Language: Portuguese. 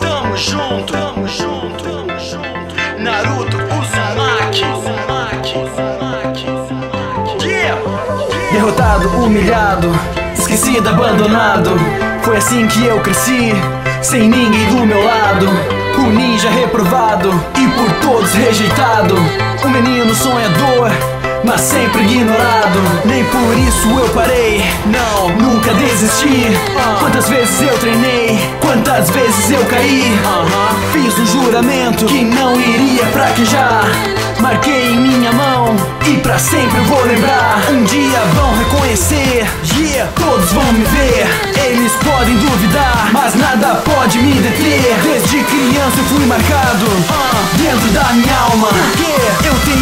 Tamo junto, Naruto Uzumaki. Derrotado, humilhado, esquecido, abandonado. Foi assim que eu cresci, sem ninguém do meu lado. O ninja reprovado e por todos rejeitado. Um menino sonhador, mas sempre ignorado. Nem por isso eu parei, não, nunca desisti. Quantas vezes eu treinei, quantas vezes eu caí. Fiz um juramento que não iria fraquejar. Marquei em minha mão e pra sempre eu vou lembrar. Um dia vão reconhecer, todos vão me ver. Eles podem duvidar, mas nada pode me deter. Desde criança eu fui marcado dentro da minha alma, porque eu tenho